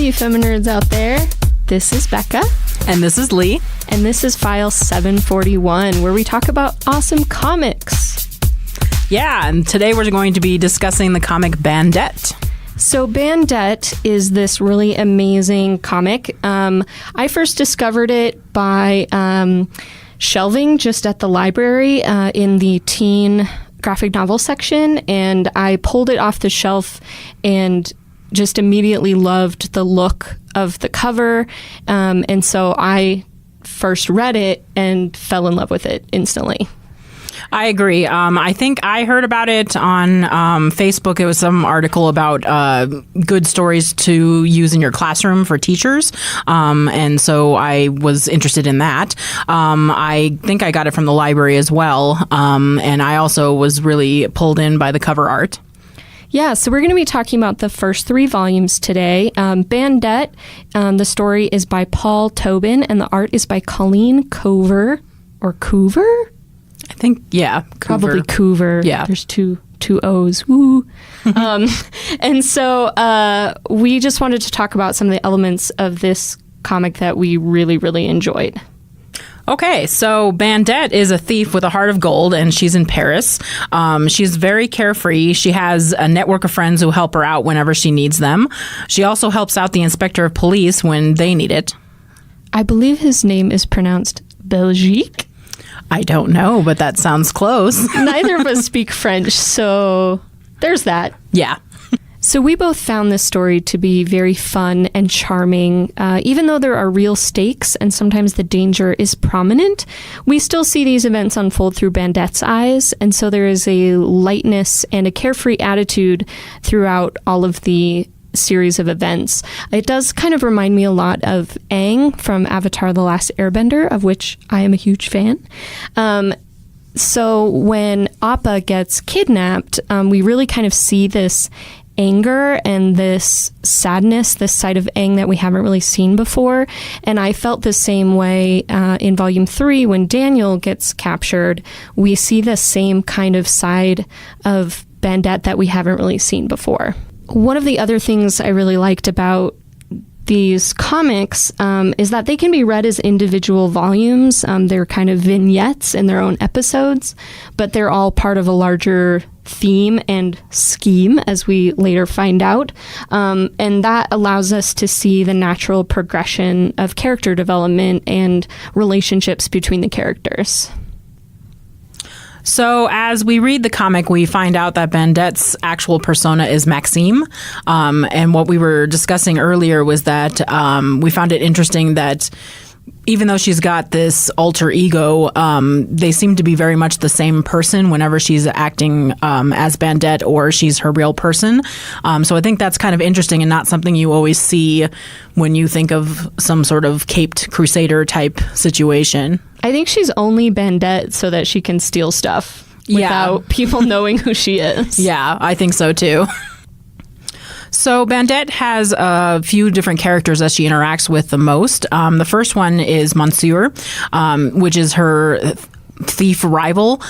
you Feminerds out there. This is Beckah. And this is Leigh. And this is File 741, where we talk about awesome comics. Yeah, and today we're going to be discussing the comic Bandette. So Bandette is this really amazing comic. I first discovered it by shelving just at the library in the teen graphic novel section, and I pulled it off the shelf and just immediately loved the look of the cover, and so I first read it and fell in love with it instantly. I agree. I think I heard about it on Facebook. It was some article about good stories to use in your classroom for teachers. And so I was interested in that. I think I got it from the library as well. And I also was really pulled in by the cover art. Yeah, so we're going to be talking about the first 3 volumes today. Bandette, the story is by Paul Tobin, and the art is by Colleen Coover. Or Coover? I think, yeah. Coover. Probably Coover. Yeah. There's two O's. Woo. And so we just wanted to talk about some of the elements of this comic that we really, really enjoyed. Okay, so Bandette is a thief with a heart of gold, and she's in Paris. She's very carefree. She has a network of friends who help her out whenever she needs them. She also helps out the inspector of police when they need it. I believe his name is pronounced Belgique. I don't know, but that sounds close. Neither of us speak French, so there's that. Yeah. So we both found this story to be very fun and charming. Even though there are real stakes and sometimes the danger is prominent, we still see these events unfold through Bandette's eyes. And so there is a lightness and a carefree attitude throughout all of the series of events. It does kind of remind me a lot of Aang from Avatar: The Last Airbender, of which I am a huge fan. So when Appa gets kidnapped, we really kind of see this anger and this sadness, this side of Aang that we haven't really seen before. And I felt the same way in Volume 3 when Daniel gets captured. We see the same kind of side of Bandette that we haven't really seen before. One of the other things I really liked about these comics is that they can be read as individual volumes. They're kind of vignettes in their own episodes, but they're all part of a larger theme and scheme, as we later find out. And that allows us to see the natural progression of character development and relationships between the characters. So as we read the comic, we find out that Bandette's actual persona is Maxime. And what we were discussing earlier was that we found it interesting that even though she's got this alter ego, they seem to be very much the same person whenever she's acting as Bandette or she's her real person. So I think that's kind of interesting and not something you always see when you think of some sort of caped crusader type situation. I think she's only Bandette so that she can steal stuff without people knowing who she is. Yeah, I think so too. So Bandette has a few different characters that she interacts with the most. The first one is Monsieur, which is her thief rival.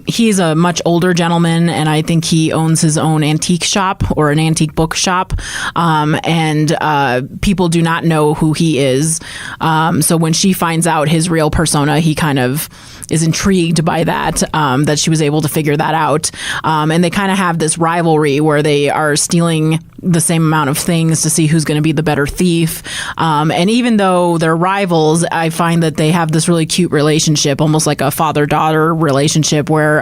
He's a much older gentleman, and I think he owns his own antique shop or an antique book shop. And people do not know who he is. So when she finds out his real persona, he kind of is intrigued by that, that she was able to figure that out. And they kind of have this rivalry where they are stealing the same amount of things to see who's going to be the better thief. And even though they're rivals, I find that they have this really cute relationship, almost like a father-daughter relationship where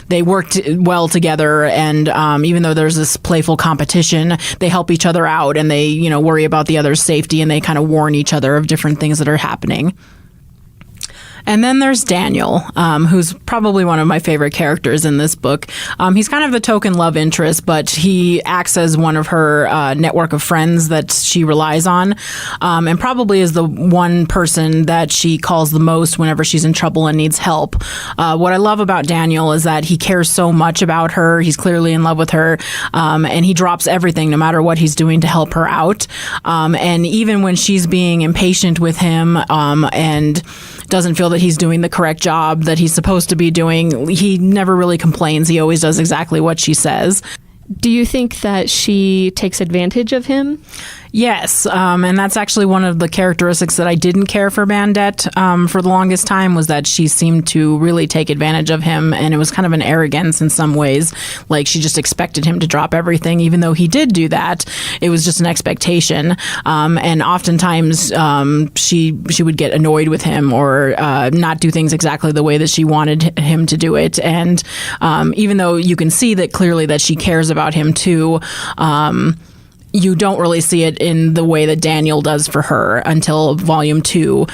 they worked well together. And even though there's this playful competition, they help each other out and they, worry about the other's safety and they kind of warn each other of different things that are happening. And then there's Daniel, who's probably one of my favorite characters in this book. He's kind of the token love interest, but he acts as one of her network of friends that she relies on, and probably is the one person that she calls the most whenever she's in trouble and needs help. What I love about Daniel is that he cares so much about her. He's clearly in love with her, and he drops everything no matter what he's doing to help her out. And even when she's being impatient with him and doesn't feel that he's doing the correct job that he's supposed to be doing, he never really complains. He always does exactly what she says. Do you think that she takes advantage of him? Yes, and that's actually one of the characteristics that I didn't care for Bandette for the longest time, was that she seemed to really take advantage of him, and it was kind of an arrogance in some ways. Like, she just expected him to drop everything, even though he did do that. It was just an expectation, and oftentimes she would get annoyed with him or not do things exactly the way that she wanted him to do it. And even though you can see that clearly that she cares about him too, you don't really see it in the way that Daniel does for her until volume 2,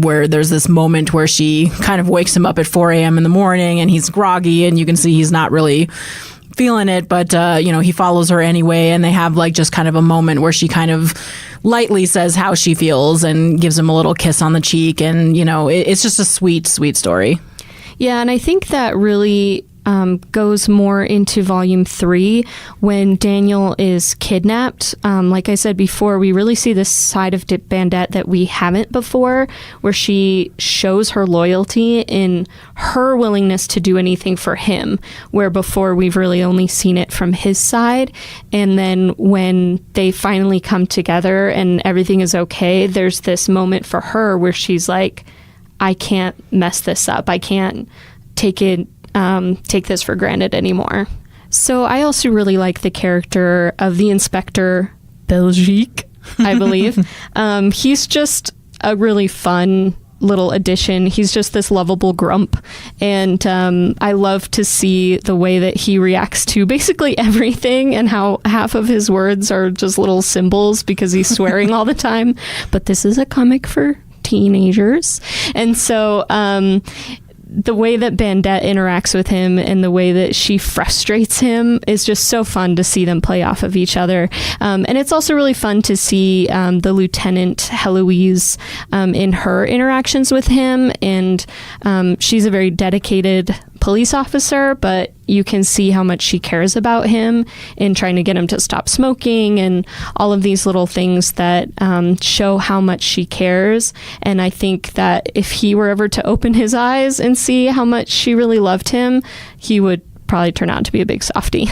where there's this moment where she kind of wakes him up at 4 a.m. in the morning and he's groggy and you can see he's not really feeling it, but he follows her anyway, and they have like just kind of a moment where she kind of lightly says how she feels and gives him a little kiss on the cheek, and it's just a sweet, sweet story. Yeah, and I think that really goes more into volume 3 when Daniel is kidnapped. Like I said before, we really see this side of Bandette that we haven't before, where she shows her loyalty in her willingness to do anything for him, where before we've really only seen it from his side. And then when they finally come together and everything is okay, there's this moment for her where she's like, I can't mess this up. I can't take this for granted anymore. So I also really like the character of the Inspector Belgique, I believe. He's just a really fun little addition. He's just this lovable grump. And I love to see the way that he reacts to basically everything, and how half of his words are just little symbols because he's swearing all the time. But this is a comic for teenagers. And so the way that Bandette interacts with him and the way that she frustrates him is just so fun to see them play off of each other. And it's also really fun to see the Lieutenant Heloise in her interactions with him. And she's a very dedicated police officer, but you can see how much she cares about him in trying to get him to stop smoking and all of these little things that show how much she cares. And I think that if he were ever to open his eyes and see how much she really loved him, he would probably turn out to be a big softie.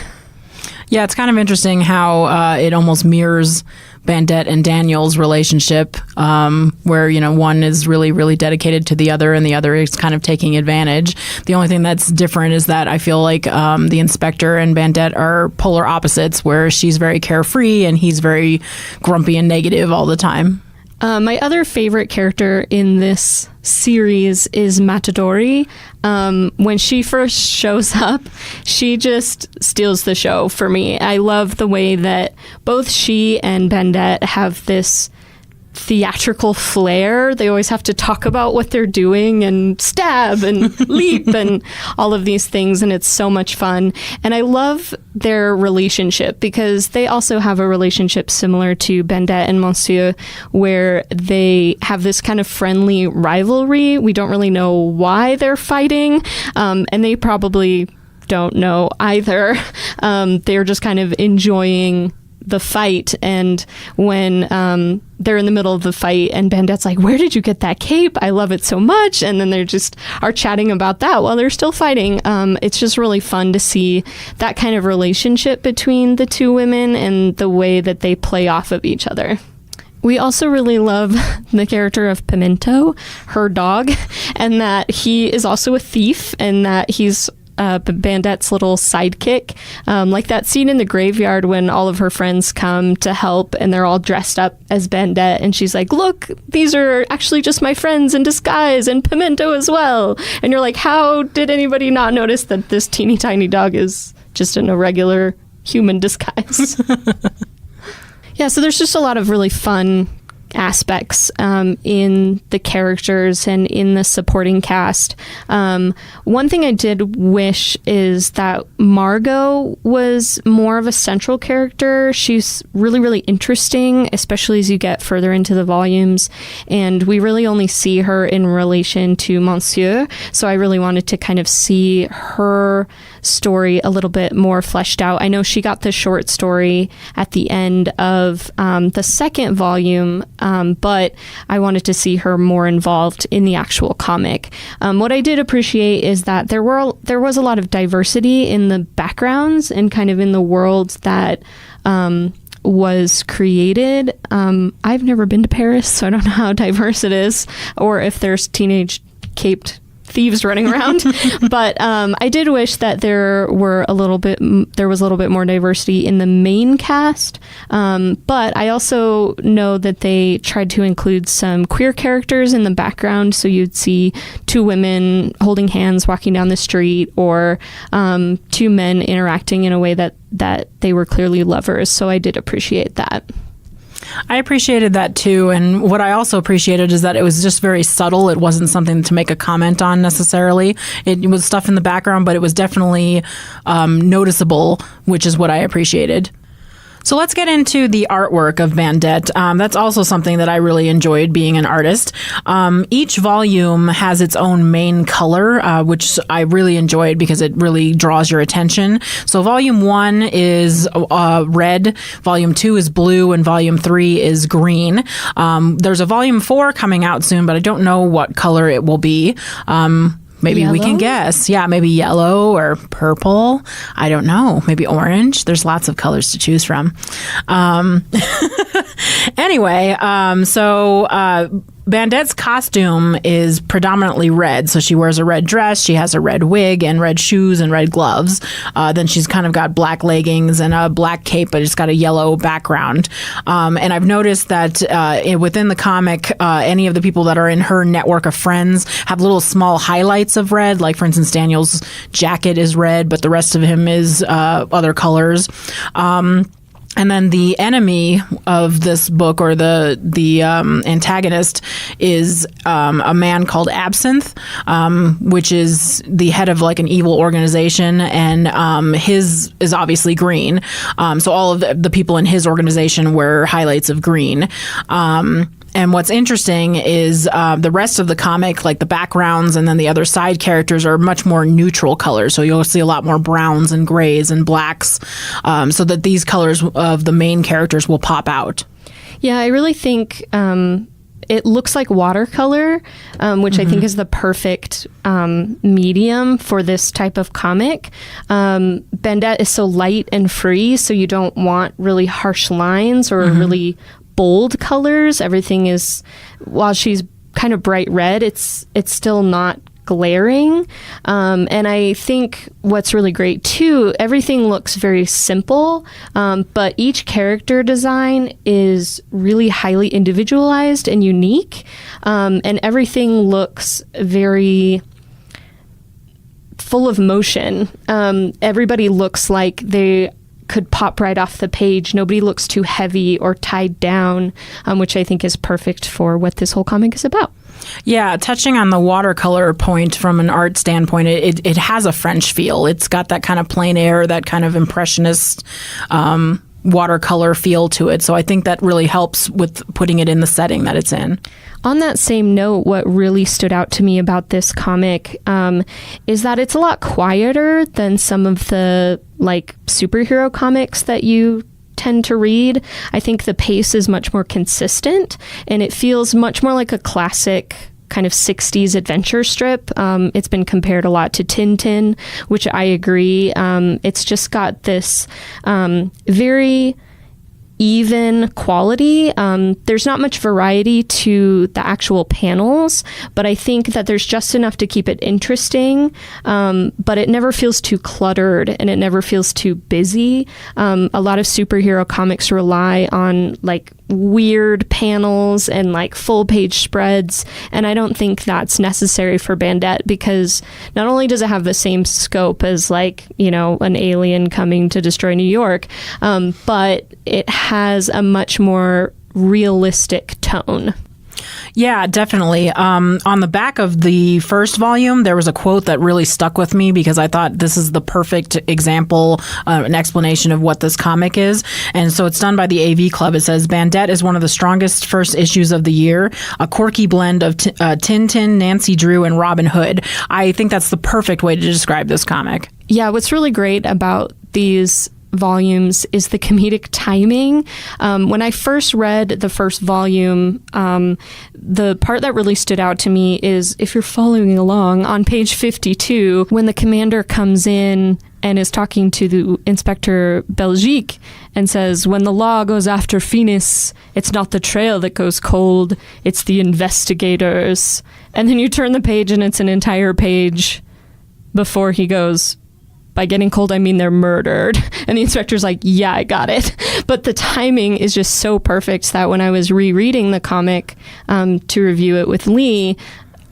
Yeah, it's kind of interesting how it almost mirrors Bandette and Daniel's relationship, where, one is really, really dedicated to the other and the other is kind of taking advantage. The only thing that's different is that I feel like the Inspector and Bandette are polar opposites, where she's very carefree and he's very grumpy and negative all the time. My other favorite character in this series is Matadori. When she first shows up, she just steals the show for me. I love the way that both she and Bandette have this theatrical flair. They always have to talk about what they're doing and stab and leap and all of these things, and it's so much fun. And I love their relationship because they also have a relationship similar to Bandette and Monsieur, where they have this kind of friendly rivalry. We don't really know why they're fighting, and they probably don't know either. They're just kind of enjoying the fight, and when they're in the middle of the fight and Bandette's like, where did you get that cape? I love it so much. And then they just are chatting about that while they're still fighting. It's just really fun to see that kind of relationship between the two women and the way that they play off of each other. We also really love the character of Pimento, her dog, and that he is also a thief, and that he's Bandette's little sidekick, like that scene in the graveyard when all of her friends come to help and they're all dressed up as Bandette, and she's like, look, these are actually just my friends in disguise, and Pimento as well. And you're like, how did anybody not notice that this teeny tiny dog is just in a regular human disguise? Yeah, so there's just a lot of really fun aspects in the characters and in the supporting cast. One thing I did wish is that Margot was more of a central character. She's really, really interesting, especially as you get further into the volumes, and we really only see her in relation to Monsieur, so I really wanted to kind of see her story a little bit more fleshed out. I know she got the short story at the end of the second volume but I wanted to see her more involved in the actual comic. What I did appreciate is that there was a lot of diversity in the backgrounds and kind of in the world that was created. I've never been to Paris, so I don't know how diverse it is, or if there's teenage caped thieves running around. But I did wish that there was a little bit more diversity in the main cast. But I also know that they tried to include some queer characters in the background. So you'd see two women holding hands walking down the street, or two men interacting in a way that they were clearly lovers. So I did appreciate that. I appreciated that too. And what I also appreciated is that it was just very subtle. It wasn't something to make a comment on necessarily. It was stuff in the background, but it was definitely noticeable, which is what I appreciated. So let's get into the artwork of Bandette. That's also something that I really enjoyed being an artist. Each volume has its own main color, which I really enjoyed because it really draws your attention. So volume 1 is red, volume 2 is blue, and volume 3 is green. There's a volume 4 coming out soon, but I don't know what color it will be. Maybe yellow? We can guess. Yeah, maybe yellow or purple. I don't know. Maybe orange. There's lots of colors to choose from. Anyway, Bandette's costume is predominantly red. So she wears a red dress, she has a red wig and red shoes and red gloves. Then she's kind of got black leggings and a black cape, but it's got a yellow background. And I've noticed that within the comic, any of the people that are in her network of friends have little small highlights of red. Like, for instance, Daniel's jacket is red, but the rest of him is other colors. And then the enemy of this book, or the antagonist, is a man called Absinthe, which is the head of like an evil organization, and his is obviously green. So all of the people in his organization wear highlights of green. And what's interesting is the rest of the comic, like the backgrounds and then the other side characters, are much more neutral colors. So you'll see a lot more browns and grays and blacks, so that these colors of the main characters will pop out. Yeah, I really think it looks like watercolor, which I think is the perfect medium for this type of comic. Bandette is so light and free, so you don't want really harsh lines or really bold colors. Everything is, while she's kind of bright red, it's still not glaring. And I think what's really great too, everything looks very simple, but each character design is really highly individualized and unique. And everything looks very full of motion. Everybody looks like they could pop right off the page. Nobody looks too heavy or tied down, which I think is perfect for what this whole comic is about. Yeah, touching on the watercolor point from an art standpoint, it has a French feel. It's got that kind of plein air, that kind of impressionist watercolor feel to it. So I think that really helps with putting it in the setting that it's in. On that same note, what really stood out to me about this comic is that it's a lot quieter than some of the like superhero comics that you tend to read. I think the pace is much more consistent, and it feels much more like a classic kind of 60s adventure strip. It's been compared a lot to Tintin, which I agree. It's just got this very even quality. There's not much variety to the actual panels, but I think that there's just enough to keep it interesting, but it never feels too cluttered and it never feels too busy. A lot of superhero comics rely on like weird panels and like full page spreads, and I don't think that's necessary for Bandette, because not only does it have the same scope as like, you know, an alien coming to destroy New York, but it has a much more realistic tone. Yeah, definitely. On the back of the first volume, there was a quote that really stuck with me because I thought this is the perfect example, an explanation of what this comic is. And so it's done by the AV Club. It says, Bandette is one of the strongest first issues of the year, a quirky blend of Tintin, Nancy Drew, and Robin Hood. I think that's the perfect way to describe this comic. Yeah, what's really great about these volumes is the comedic timing. When I first read the first volume, the part that really stood out to me is, if you're following along, on page 52, when the commander comes in and is talking to the Inspector Belgique and says, when the law goes after Phoenix, it's not the trail that goes cold, it's the investigators. And then you turn the page and it's an entire page before he goes, by getting cold, I mean they're murdered. And the inspector's like, yeah, I got it. But the timing is just so perfect that when I was rereading the comic to review it with Leigh,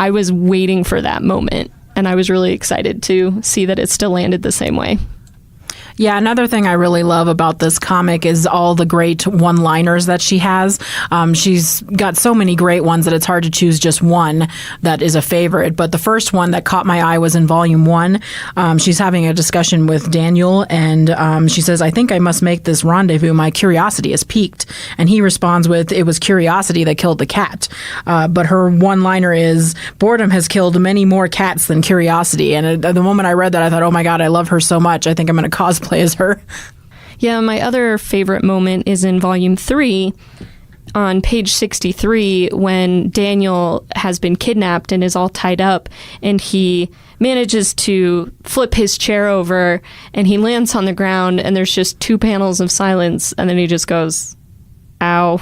I was waiting for that moment. And I was really excited to see that it still landed the same way. Yeah, another thing I really love about this comic is all the great one-liners that she has. She's got so many great ones that it's hard to choose just one that is a favorite. But the first one that caught my eye was in Volume 1. She's having a discussion with Daniel, and she says, I think I must make this rendezvous. My curiosity is piqued. And he responds with, it was curiosity that killed the cat. But her one-liner is, boredom has killed many more cats than curiosity. And at the moment I read that, I thought, oh my God, I love her so much. I think I'm going to cosplay as her. Yeah, my other favorite moment is in Volume 3 on page 63 when Daniel has been kidnapped and is all tied up, and he manages to flip his chair over and he lands on the ground and there's just 2 panels of silence, and then he just goes, ow.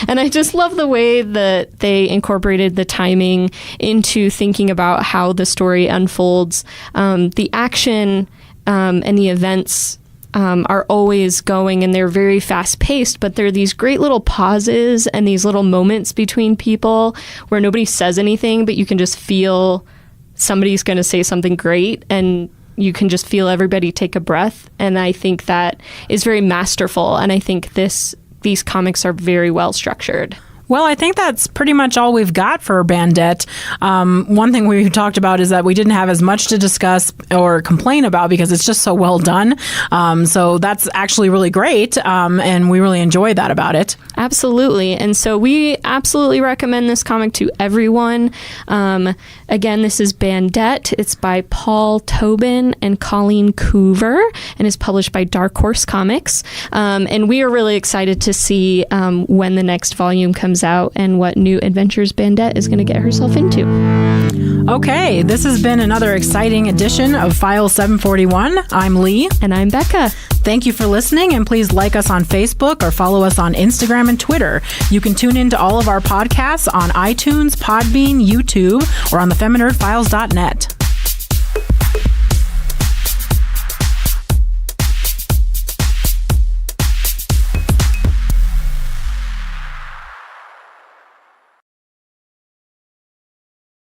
And I just love the way that they incorporated the timing into thinking about how the story unfolds. The action and the events are always going, and they're very fast paced, but there are these great little pauses and these little moments between people where nobody says anything, but you can just feel somebody's going to say something great, and you can just feel everybody take a breath. And I think that is very masterful, and I think these comics are very well structured. Well, I think that's pretty much all we've got for Bandette. One thing we talked about is that we didn't have as much to discuss or complain about because it's just so well done. So that's actually really great, and we really enjoy that about it. Absolutely. And so we absolutely recommend this comic to everyone. Again, this is Bandette. It's by Paul Tobin and Colleen Coover and is published by Dark Horse Comics. And we are really excited to see when the next volume comes out and what new adventures Bandette is going to get herself into. Okay, this has been another exciting edition of File 741. I'm Leigh. And I'm Beckah. Thank you for listening, and please like us on Facebook or follow us on Instagram and Twitter. You can tune in to all of our podcasts on iTunes, Podbean, YouTube, or on the feminerdfiles.net.